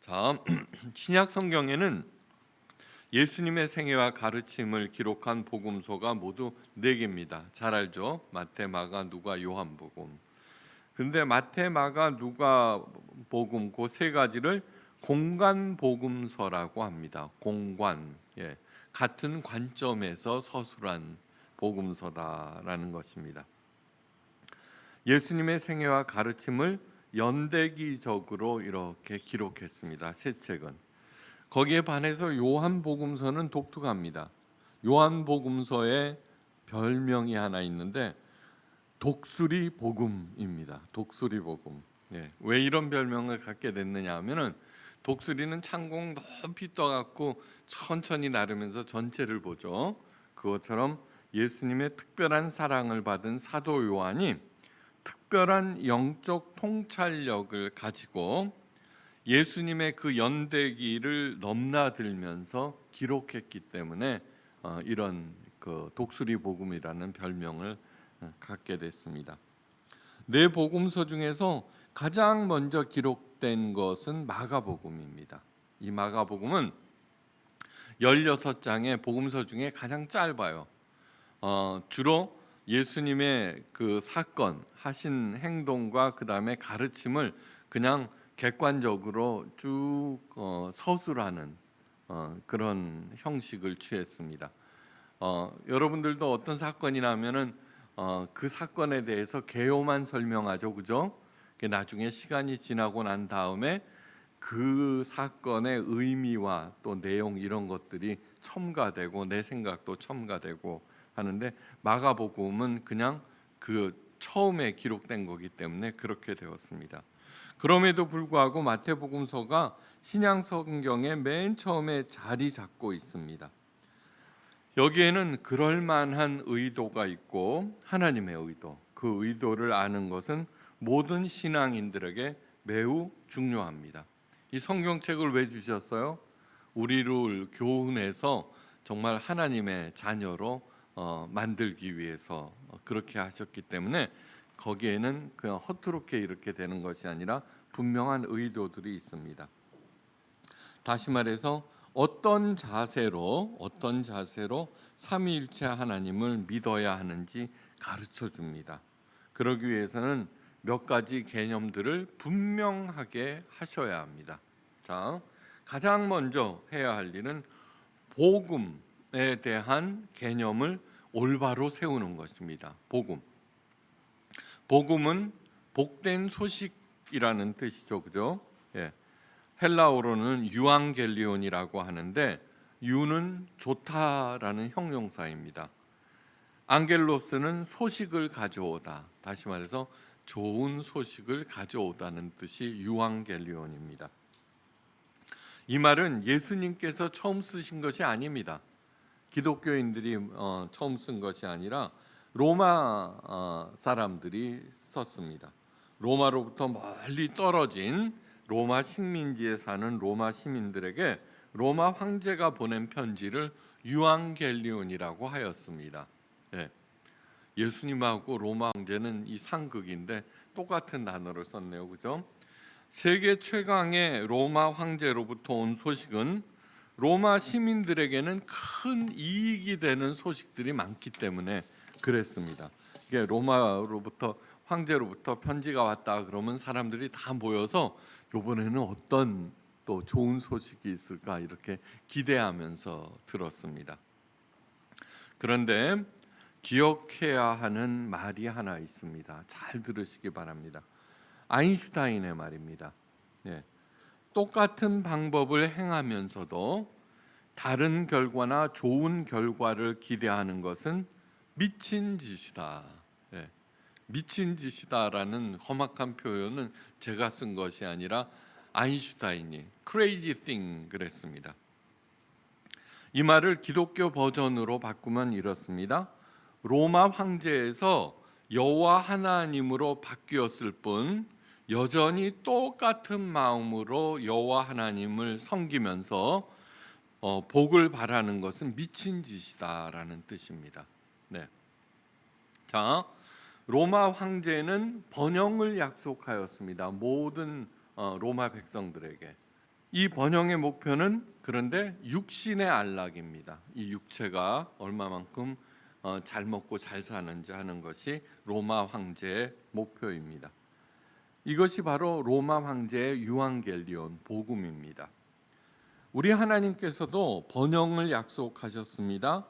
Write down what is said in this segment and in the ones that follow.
자, 신약 성경에는 예수님의 생애와 가르침을 기록한 복음서가 모두 4개입니다. 잘 알죠? 마태, 마가, 누가, 요한복음. 근데 마태, 마가, 누가 복음 그 세 가지를 공관 복음서라고 합니다. 공관. 예. 같은 관점에서 서술한 복음서다라는 것입니다. 예수님의 생애와 가르침을 연대기적으로 이렇게 기록했습니다. 세 책은. 거기에 반해서 요한복음서는 독특합니다. 요한복음서에 별명이 하나 있는데 독수리 복음입니다. 독수리 복음. 예. 왜 이런 별명을 갖게 됐느냐 하면은 독수리는 창공 높이 떠갖고 천천히 나르면서 전체를 보죠. 그것처럼 예수님의 특별한 사랑을 받은 사도 요한이 특별한 영적 통찰력을 가지고 예수님의 그 연대기를 넘나들면서 기록했기 때문에 이런 그 독수리 복음이라는 별명을 갖게 됐습니다. 네 복음서 중에서 가장 먼저 기록된 것은 마가복음입니다. 이 마가복음은 16장의 복음서 중에 가장 짧아요. 주로 예수님의 그 사건, 하신 행동과 그 다음에 가르침을 그냥 객관적으로 쭉 서술하는 그런 형식을 취했습니다. 여러분들도 어떤 사건이 나면은 그 사건에 대해서 개요만 설명하죠, 그죠? 나중에 시간이 지나고 난 다음에 그 사건의 의미와 또 내용 이런 것들이 첨가되고 내 생각도 첨가되고 하는데 마가복음은 그냥 그 처음에 기록된 거기 때문에 그렇게 되었습니다. 그럼에도 불구하고 마태복음서가 신약 성경의 맨 처음에 자리 잡고 있습니다. 여기에는 그럴 만한 의도가 있고 하나님의 의도, 그 의도를 아는 것은 모든 신앙인들에게 매우 중요합니다. 이 성경책을 왜 주셨어요? 우리를 교훈해서 정말 하나님의 자녀로 만들기 위해서 그렇게 하셨기 때문에 거기에는 그냥 허투루게 이렇게 되는 것이 아니라 분명한 의도들이 있습니다. 다시 말해서 어떤 자세로 삼위일체 하나님을 믿어야 하는지 가르쳐 줍니다. 그러기 위해서는 몇 가지 개념들을 분명하게 하셔야 합니다. 자, 가장 먼저 해야 할 일은 복음에 대한 개념을 올바로 세우는 것입니다. 복음은 복된 소식이라는 뜻이죠, 그죠? 예. 헬라어로는 유앙겔리온이라고 하는데 유는 좋다라는 형용사입니다. 앙겔로스는 소식을 가져오다. 다시 말해서 좋은 소식을 가져오다는 뜻이 유앙겔리온입니다. 이 말은 예수님께서 처음 쓰신 것이 아닙니다. 기독교인들이 처음 쓴 것이 아니라 로마 사람들이 썼습니다. 로마로부터 멀리 떨어진 로마 식민지에 사는 로마 시민들에게 로마 황제가 보낸 편지를 유앙겔리온이라고 하였습니다. 예. 예수님하고 로마 황제는 이 상극인데 똑같은 단어를 썼네요, 그죠? 세계 최강의 로마 황제로부터 온 소식은 로마 시민들에게는 큰 이익이 되는 소식들이 많기 때문에 그랬습니다. 이게 로마로부터 황제로부터 편지가 왔다 그러면 사람들이 다 모여서 이번에는 어떤 또 좋은 소식이 있을까 이렇게 기대하면서 들었습니다. 그런데 기억해야 하는 말이 하나 있습니다. 잘 들으시기 바랍니다. 아인슈타인의 말입니다. 네. 똑같은 방법을 행하면서도 다른 결과나 좋은 결과를 기대하는 것은 미친 짓이다. 네. 미친 짓이다라는 험악한 표현은 제가 쓴 것이 아니라 아인슈타인이 crazy thing 그랬습니다. 이 말을 기독교 버전으로 바꾸면 이렇습니다. 로마 황제에서 여호와 하나님으로 바뀌었을 뿐 여전히 똑같은 마음으로 여호와 하나님을 섬기면서 복을 바라는 것은 미친 짓이다라는 뜻입니다. 네. 자, 로마 황제는 번영을 약속하였습니다. 모든 로마 백성들에게. 이 번영의 목표는 그런데 육신의 안락입니다. 이 육체가 얼마만큼 잘 먹고 잘 사는지 하는 것이 로마 황제의 목표입니다. 이것이 바로 로마 황제의 유앙겔리온 복음입니다. 우리 하나님께서도 번영을 약속하셨습니다.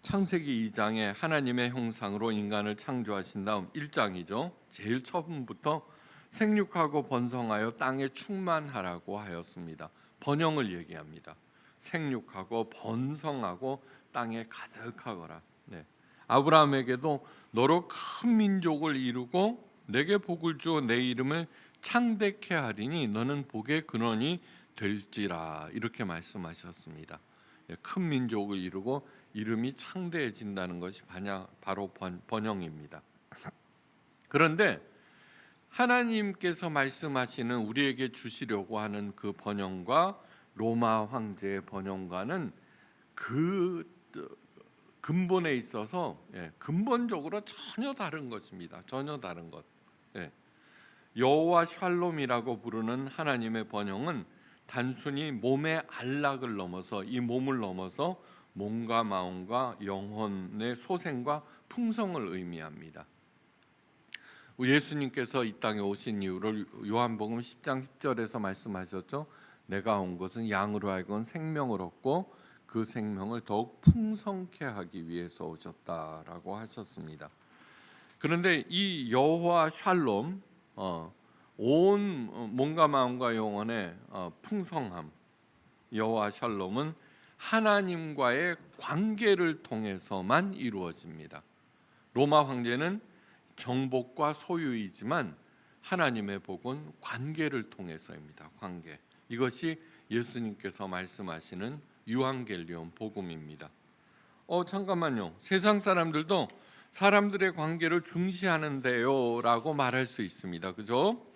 창세기 2장에 하나님의 형상으로 인간을 창조하신 다음 1장이죠. 제일 처음부터 생육하고 번성하여 땅에 충만하라고 하였습니다. 번영을 얘기합니다. 생육하고 번성하고 땅에 가득하거라. 네. 아브라함에게도 너로 큰 민족을 이루고 내게 복을 주어 내 이름을 창대케 하리니 너는 복의 근원이 될지라, 이렇게 말씀하셨습니다. 큰 민족을 이루고 이름이 창대해진다는 것이 바로 번영입니다. 그런데 하나님께서 말씀하시는 우리에게 주시려고 하는 그 번영과 로마 황제의 번영과는 그 근본에 있어서 근본적으로 전혀 다른 것입니다. 전혀 다른 것. 여호와 샬롬이라고 부르는 하나님의 번영은 단순히 몸의 안락을 넘어서, 이 몸을 넘어서 몸과 마음과 영혼의 소생과 풍성을 의미합니다. 예수님께서 이 땅에 오신 이유를 요한복음 10장 10절에서 말씀하셨죠. 내가 온 것은 양으로 하여금 생명을 얻고 그 생명을 더욱 풍성케 하기 위해서 오셨다라고 하셨습니다. 그런데 이 여호와 샬롬, 온 몸과 마음과 영혼의 풍성함, 여호와 샬롬은 하나님과의 관계를 통해서만 이루어집니다. 로마 황제는 정복과 소유이지만 하나님의 복은 관계를 통해서입니다. 관계. 이것이 예수님께서 말씀하시는 유앙겔리온 복음입니다. 잠깐만요. 세상 사람들도 사람들의 관계를 중시하는데요 라고 말할 수 있습니다. 그죠?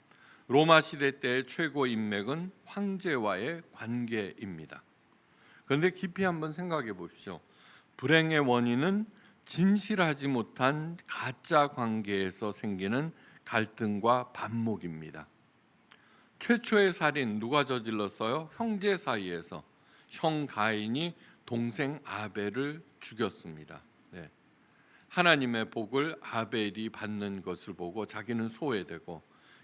로마 시대 때의 최고 인맥은 황제와의 관계입니다. 그런데 깊이 한번 생각해 보십시오. 불행의 원인은 진실하지 못한 가짜 관계에서 생기는 갈등과 반목입니다. 최초의 살인 누가 저질렀어요? 형제 사이에서 형 가인이 동생 아벨을 죽였습니다. 하나님의 복을 아벨이 받는 것을 보고 자기는 소외되고,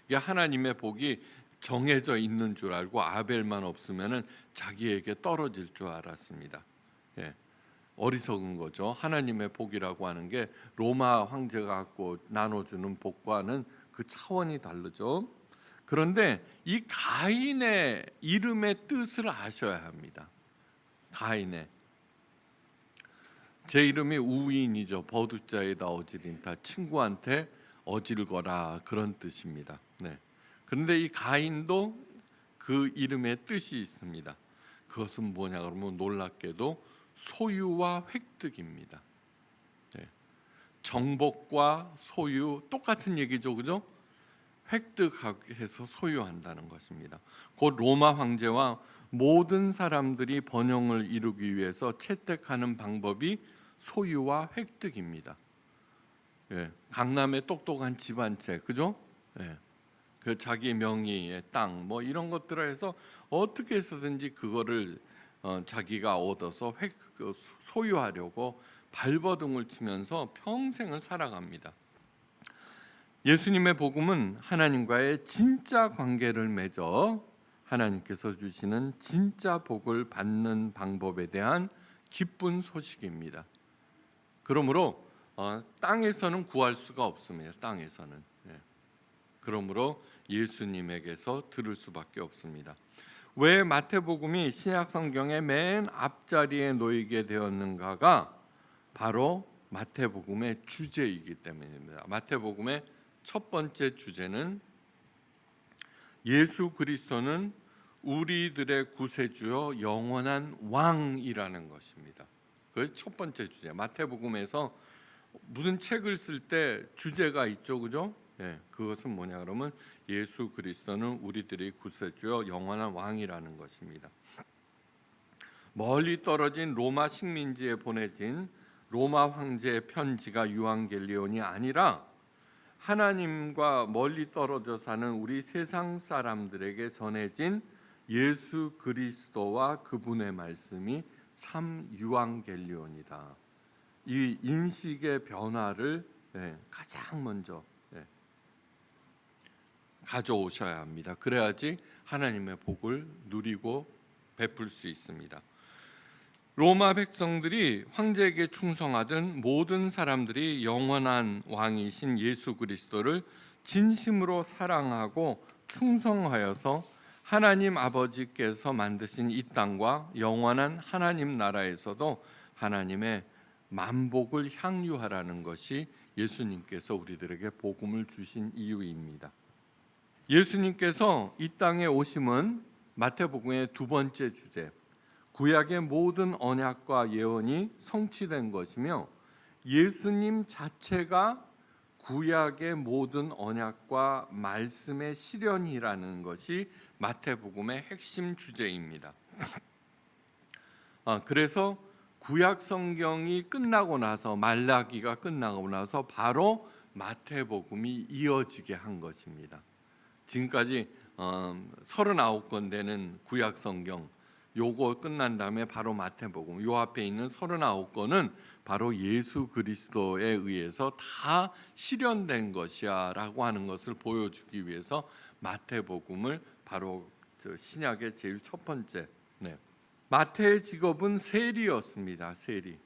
이게 하나님의 복이 정해져 있는 줄 알고 아벨만 없으면 자기에게 떨어질 줄 알았습니다. 어리석은 거죠. 하나님의 복이라고 하는 게 로마 황제가 갖고 나눠주는 복과는 그 차원이 다르죠. 그런데 이 가인의 이름의 뜻을 아셔야 합니다. 가인의, 제 이름이 우인이죠. 버두자에다 어지린다, 친구한테 어질거라, 그런 뜻입니다. 그런데 이 가인도 그 이름의 뜻이 있습니다. 그것은 뭐냐 그러면 놀랍게도 소유와 획득입니다. 정복과 소유 똑같은 얘기죠, 그죠? 획득해서 소유한다는 것입니다. 곧 로마 황제와 모든 사람들이 번영을 이루기 위해서 채택하는 방법이 소유와 획득입니다. 강남의 똑똑한 집 한 채, 그죠? 그 자기 명의의 땅, 뭐 이런 것들을 해서 어떻게 해서든지 그거를 자기가 얻어서 소유하려고 발버둥을 치면서 평생을 살아갑니다. 예수님의 복음은 하나님과의 진짜 관계를 맺어 하나님께서 주시는 진짜 복을 받는 방법에 대한 기쁜 소식입니다. 그러므로 땅에서는 구할 수가 없습니다. 땅에서는. 그러므로 예수님에게서 들을 수밖에 없습니다. 왜 마태복음이 신약 성경의 맨 앞자리에 놓이게 되었는가가 바로 마태복음의 주제이기 때문입니다. 마태복음의 첫 번째 주제는 예수 그리스도는 우리들의 구세주여 영원한 왕이라는 것입니다. 그게 첫 번째 주제. 마태복음에서 무슨 책을 쓸 때 주제가 있죠, 그죠? 그것은 뭐냐 그러면 예수 그리스도는 우리들의 구세주여 영원한 왕이라는 것입니다. 멀리 떨어진 로마 식민지에 보내진 로마 황제의 편지가 유앙겔리온이 아니라 하나님과 멀리 떨어져 사는 우리 세상 사람들에게 전해진 예수 그리스도와 그분의 말씀이 참 유앙겔리온이다. 이 인식의 변화를 가장 먼저 가져오셔야 합니다. 그래야지 하나님의 복을 누리고 베풀 수 있습니다. 로마 백성들이 황제에게 충성하던 모든 사람들이 영원한 왕이신 예수 그리스도를 진심으로 사랑하고 충성하여서 하나님 아버지께서 만드신 이 땅과 영원한 하나님 나라에서도 하나님의 만복을 향유하라는 것이 예수님께서 우리들에게 복음을 주신 이유입니다. 예수님께서 이 땅에 오심은 마태복음의 두 번째 주제, 구약의 모든 언약과 예언이 성취된 것이며 예수님 자체가 구약의 모든 언약과 말씀의 실현이라는 것이 마태복음의 핵심 주제입니다. 그래서 구약 성경이 끝나고 나서 말라기가 끝나고 나서 바로 마태복음이 이어지게 한 것입니다. 지금까지 39권 되는 구약 성경 요거 끝난 다음에 바로 마태복음, 요 앞에 있는 39권은 바로 예수 그리스도에 의해서 다 실현된 것이야 라고 하는 것을 보여주기 위해서 마태복음을 바로 신약의 제일 첫 번째, 마태의 직업은 세리였습니다. 세리.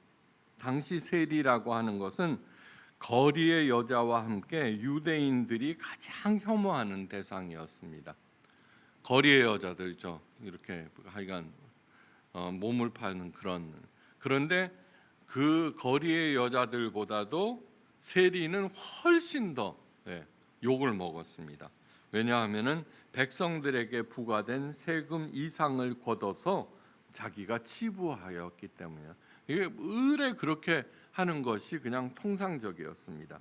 당시 세리라고 하는 것은 거리의 여자와 함께 유대인들이 가장 혐오하는 대상이었습니다. 거리의 여자들이죠. 이렇게 하여간 몸을 파는 그런데 그 거리의 여자들보다도 세리는 훨씬 더 욕을 먹었습니다. 왜냐하면은 백성들에게 부과된 세금 이상을 걷어서 자기가 치부하였기 때문이에요. 이게 의뢰 그렇게 하는 것이 그냥 통상적이었습니다.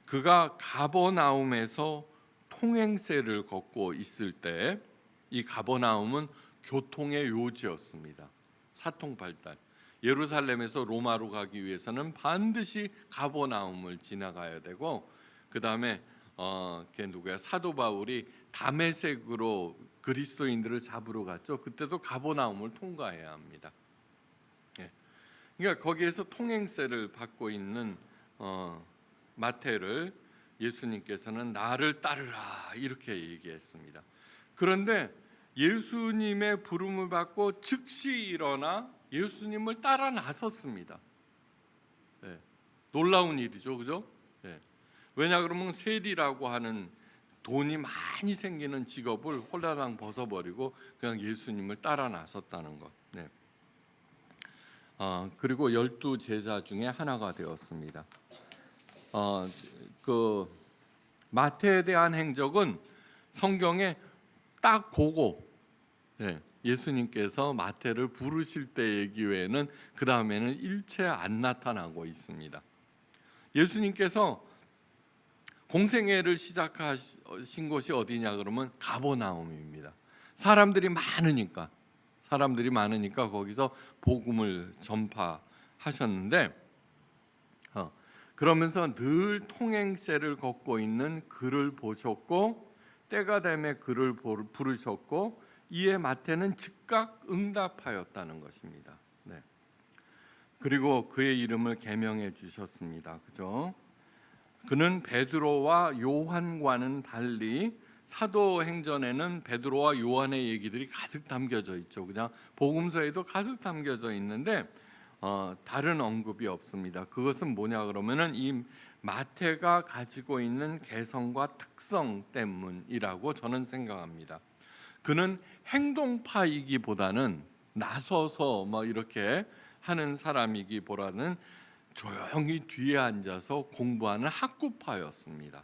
그가 가버나움에서 통행세를 걷고 있을 때, 이 가버나움은 교통의 요지였습니다. 사통팔달. 예루살렘에서 로마로 가기 위해서는 반드시 가버나움을 지나가야 되고, 그 다음에 걔 누구야? 사도 바울이 다메섹으로 그리스도인들을 잡으러 갔죠. 그때도 가버나움을 통과해야 합니다. 그러니까 거기에서 통행세를 받고 있는 마태를 예수님께서는 나를 따르라 이렇게 얘기했습니다. 그런데 예수님의 부름을 받고 즉시 일어나 예수님을 따라 나섰습니다. 놀라운 일이죠, 그죠? 왜냐 그러면 세리라고 하는 돈이 많이 생기는 직업을 홀라당 벗어버리고 그냥 예수님을 따라 나섰다는 것. 그리고 12 제자 중에 하나가 되었습니다. 그 마태에 대한 행적은 성경에 딱 보고 예수님께서 마태를 부르실 때 얘기 외에는 그 다음에는 일체 안 나타나고 있습니다. 예수님께서 공생애를 시작하신 곳이 어디냐 그러면 가버나움입니다. 사람들이 많으니까 거기서 복음을 전파하셨는데 그러면서 늘 통행세를 걷고 있는 그를 보셨고 때가 되매 그를 부르셨고 이에 마태는 즉각 응답하였다는 것입니다. 그리고 그의 이름을 계명해 주셨습니다. 그죠? 그는 베드로와 요한과는 달리 사도행전에는 베드로와 요한의 얘기들이 가득 담겨져 있죠. 그냥 복음서에도 가득 담겨져 있는데 다른 언급이 없습니다. 그것은 뭐냐 그러면은 이 마태가 가지고 있는 개성과 특성 때문이라고 저는 생각합니다. 그는 행동파이기보다는 나서서 이렇게 하는 사람이기보다는 조용히 뒤에 앉아서 공부하는 학구파였습니다.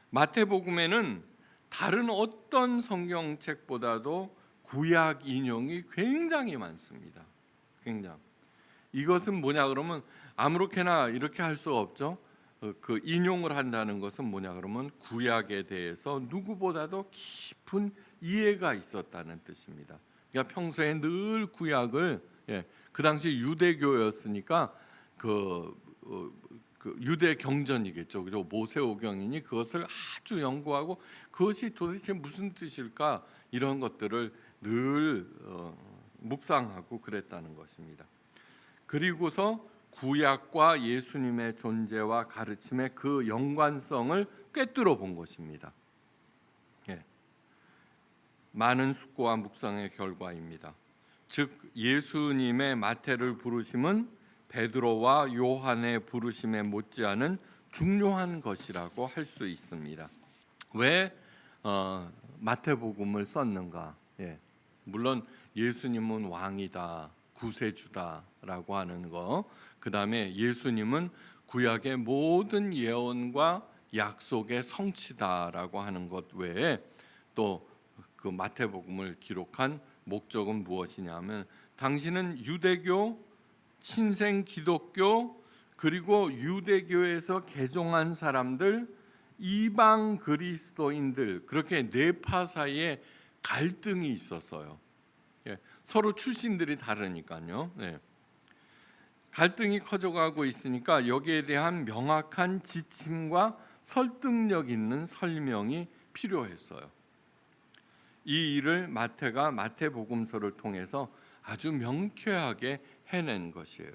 마태복음에는 다른 어떤 성경책보다도 구약 인용이 굉장히 많습니다. 굉장히. 이것은 뭐냐 그러면 아무렇게나 이렇게 할 수 없죠. 그 인용을 한다는 것은 뭐냐 그러면 구약에 대해서 누구보다도 깊은 이해가 있었다는 뜻입니다. 그러니까 평소에 늘 구약을 그 당시 유대교였으니까 그 유대 경전이겠죠. 그죠? 모세오경이니 그것을 아주 연구하고 그것이 도대체 무슨 뜻일까 이런 것들을 늘 묵상하고 그랬다는 것입니다. 그리고서 구약과 예수님의 존재와 가르침의 그 연관성을 꿰뚫어 본 것입니다. 예. 많은 숙고와 묵상의 결과입니다. 즉 예수님의 마태를 부르심은 베드로와 요한의 부르심에 못지않은 중요한 것이라고 할 수 있습니다. 왜 마태복음을 썼는가? 예. 물론 예수님은 왕이다, 구세주다라고 하는 거, 그 다음에 예수님은 구약의 모든 예언과 약속의 성취다라고 하는 것 외에 또 그 마태복음을 기록한 목적은 무엇이냐면 당신은 유대교, 신생 기독교, 그리고 유대교에서 개종한 사람들, 이방 그리스도인들, 그렇게 네파 사이에 갈등이 있었어요. 예, 서로 출신들이 다르니까요. 네. 갈등이 커져가고 있으니까 여기에 대한 명확한 지침과 설득력 있는 설명이 필요했어요. 이 일을 마태가 마태복음서를 통해서 아주 명쾌하게 해낸 것이에요.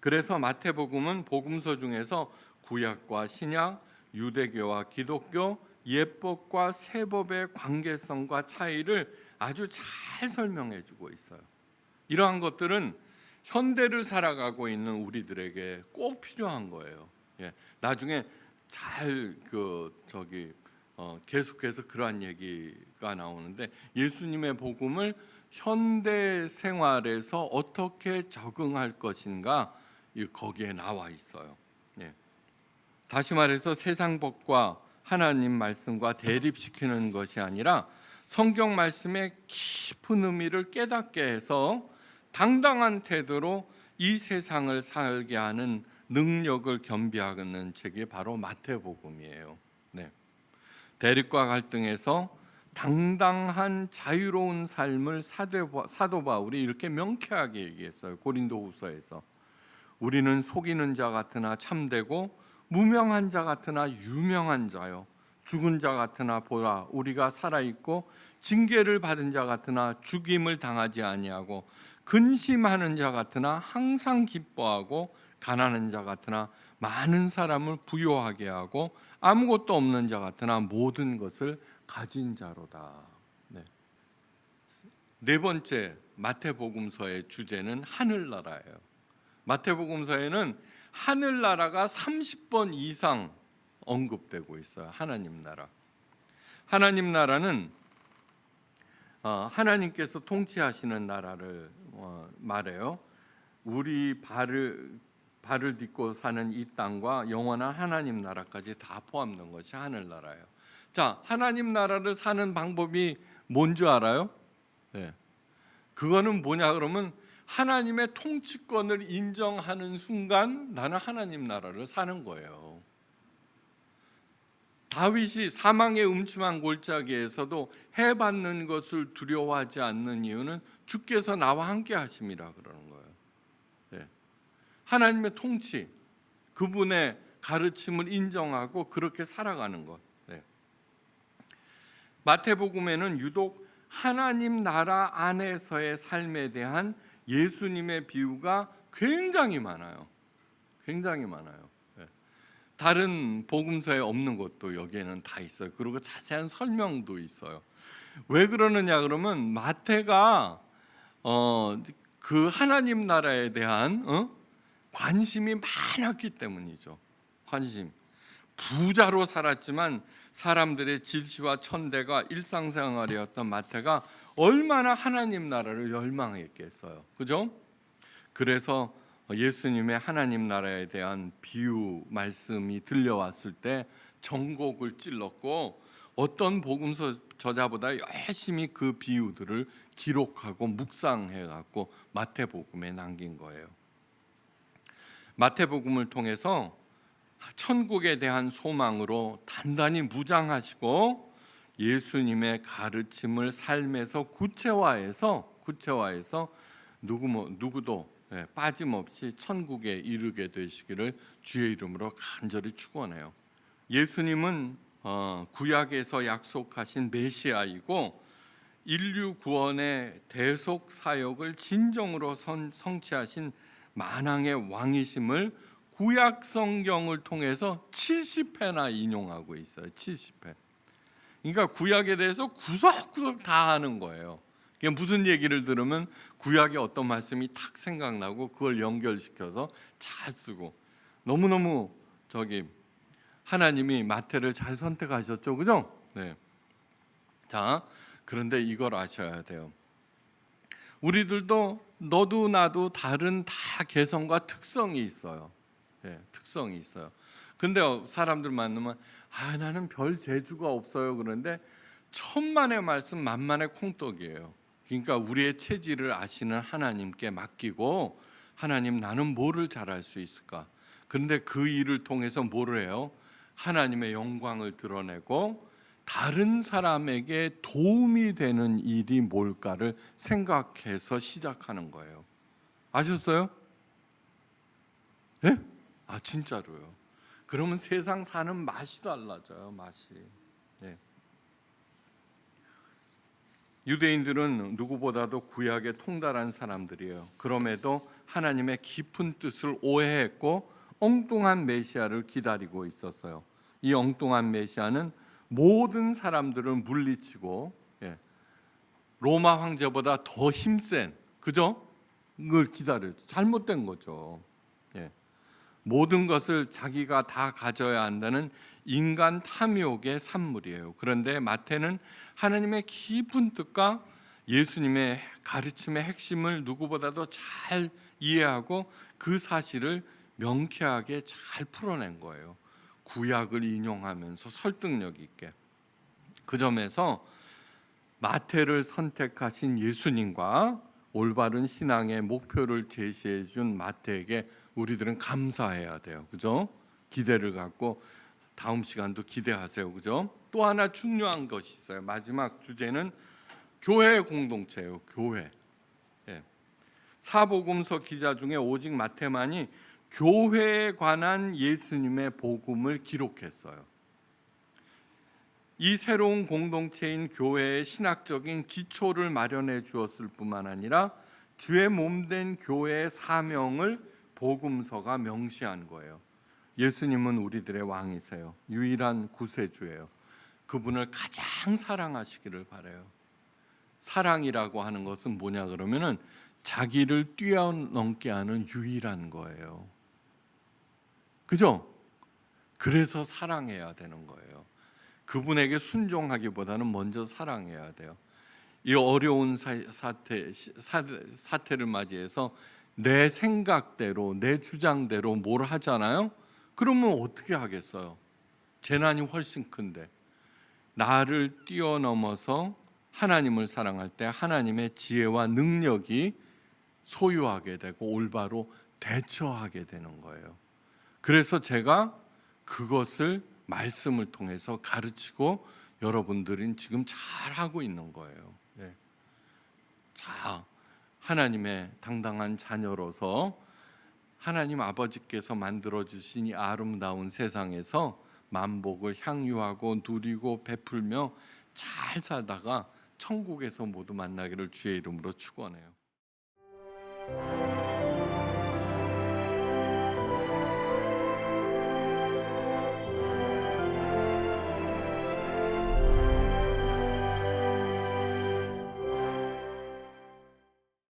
그래서 마태복음은 복음서 중에서 구약과 신약, 유대교와 기독교, 예법과 세법의 관계성과 차이를 아주 잘 설명해 주고 있어요. 이러한 것들은 현대를 살아가고 있는 우리들에게 꼭 필요한 거예요. 예, 나중에 잘 계속해서 그러한 얘기가 나오는데 예수님의 복음을 현대 생활에서 어떻게 적응할 것인가 거기에 나와 있어요. 예. 다시 말해서 세상 법과 하나님 말씀과 대립시키는 것이 아니라 성경 말씀의 깊은 의미를 깨닫게 해서 당당한 태도로 이 세상을 살게 하는 능력을 겸비하는 책이 바로 마태복음이에요. 네. 대립과 갈등에서 당당한 자유로운 삶을 사도 바울이 이렇게 명쾌하게 얘기했어요. 고린도후서에서 우리는 속이는 자 같으나 참되고 무명한 자 같으나 유명한 자요, 죽은 자 같으나 보라 우리가 살아있고 징계를 받은 자 같으나 죽임을 당하지 아니하고 근심하는 자 같으나 항상 기뻐하고 가난한 자 같으나 많은 사람을 부요하게 하고 아무것도 없는 자 같으나 모든 것을 가진 자로다. 네 번째 마태복음서의 주제는 하늘나라예요. 마태복음서에는 하늘나라가 30번 이상 언급되고 있어요. 하나님 나라. 하나님 나라는 하나님께서 통치하시는 나라를 말해요. 우리 발을 딛고 사는 이 땅과 영원한 하나님 나라까지 다 포함된 것이 하늘나라예요. 자, 하나님 나라를 사는 방법이 뭔지 알아요? 네. 그거는 뭐냐 그러면 하나님의 통치권을 인정하는 순간 나는 하나님 나라를 사는 거예요. 다윗이 사망의 음침한 골짜기에서도 해받는 것을 두려워하지 않는 이유는 주께서 나와 함께 하심이라 그러는 거예요. 네. 하나님의 통치, 그분의 가르침을 인정하고 그렇게 살아가는 것. 네. 마태복음에는 유독 하나님 나라 안에서의 삶에 대한 예수님의 비유가 굉장히 많아요. 굉장히 많아요. 네. 다른 복음서에 없는 것도 여기에는 다 있어요. 그리고 자세한 설명도 있어요. 왜 그러느냐 그러면 마태가 그 하나님 나라에 대한 관심이 많았기 때문이죠. 관심. 부자로 살았지만 사람들의 질시와 천대가 일상생활이었던 마태가 얼마나 하나님 나라를 열망했겠어요. 그죠? 그래서 예수님의 하나님 나라에 대한 비유 말씀이 들려왔을 때 전곡을 찔렀고 어떤 복음서 저자보다 열심히 그 비유들을 기록하고 묵상해 갖고 마태복음에 남긴 거예요. 마태복음을 통해서 천국에 대한 소망으로 단단히 무장하시고 예수님의 가르침을 삶에서 구체화해서 누구도 빠짐없이 천국에 이르게 되시기를 주의 이름으로 간절히 축원해요. 예수님은 구약에서 약속하신 메시아이고 인류 구원의 대속 사역을 진정으로 성취하신 만왕의 왕이심을 구약 성경을 통해서 70회나 인용하고 있어요. 70회. 그러니까 구약에 대해서 구석구석 다 하는 거예요. 그게 무슨 얘기를 들으면 구약의 어떤 말씀이 탁 생각나고 그걸 연결시켜서 잘 쓰고, 너무너무 하나님이 마태를 잘 선택하셨죠, 그죠? 네. 자, 그런데 이걸 아셔야 돼요. 우리들도 너도 나도 다른 다 개성과 특성이 있어요. 네, 특성이 있어요. 근데 사람들 만나면 나는 별 재주가 없어요. 그런데 천만의 말씀 만만의 콩떡이에요. 그러니까 우리의 체질을 아시는 하나님께 맡기고, 하나님 나는 뭐를 잘할 수 있을까? 근데 그 일을 통해서 뭐를 해요? 하나님의 영광을 드러내고 다른 사람에게 도움이 되는 일이 뭘까를 생각해서 시작하는 거예요. 아셨어요? 예? 진짜로요. 그러면 세상 사는 맛이 달라져요. 맛이. 예. 유대인들은 누구보다도 구약에 통달한 사람들이에요. 그럼에도 하나님의 깊은 뜻을 오해했고 엉뚱한 메시아를 기다리고 있었어요. 이 엉뚱한 메시아는 모든 사람들을 물리치고 로마 황제보다 더 힘센, 그죠? 그걸 기다렸죠. 잘못된 거죠. 모든 것을 자기가 다 가져야 한다는 인간 탐욕의 산물이에요. 그런데 마태는 하나님의 깊은 뜻과 예수님의 가르침의 핵심을 누구보다도 잘 이해하고 그 사실을 명쾌하게 잘 풀어낸 거예요. 구약을 인용하면서 설득력 있게. 그 점에서 마태를 선택하신 예수님과 올바른 신앙의 목표를 제시해 준 마태에게 우리들은 감사해야 돼요. 그죠? 기대를 갖고 다음 시간도 기대하세요. 그죠? 또 하나 중요한 것이 있어요. 마지막 주제는 교회 공동체예요. 교회. 사복음서 기자 중에 오직 마태만이 교회에 관한 예수님의 복음을 기록했어요. 이 새로운 공동체인 교회의 신학적인 기초를 마련해 주었을 뿐만 아니라 주의 몸된 교회의 사명을 복음서가 명시한 거예요. 예수님은 우리들의 왕이세요. 유일한 구세주예요. 그분을 가장 사랑하시기를 바라요. 사랑이라고 하는 것은 뭐냐 그러면은 자기를 뛰어넘게 하는 유일한 거예요. 그죠? 그래서 사랑해야 되는 거예요. 그분에게 순종하기보다는 먼저 사랑해야 돼요. 이 어려운 사태를 맞이해서 내 생각대로, 내 주장대로 뭘 하잖아요. 그러면 어떻게 하겠어요? 재난이 훨씬 큰데. 나를 뛰어넘어서 하나님을 사랑할 때 하나님의 지혜와 능력이 소유하게 되고 올바로 대처하게 되는 거예요. 그래서 제가 그것을 말씀을 통해서 가르치고 여러분들은 지금 잘하고 있는 거예요. 자, 하나님의 당당한 자녀로서 하나님 아버지께서 만들어주신 이 아름다운 세상에서 만복을 향유하고 누리고 베풀며 잘 살다가 천국에서 모두 만나기를 주의 이름으로 축원해요.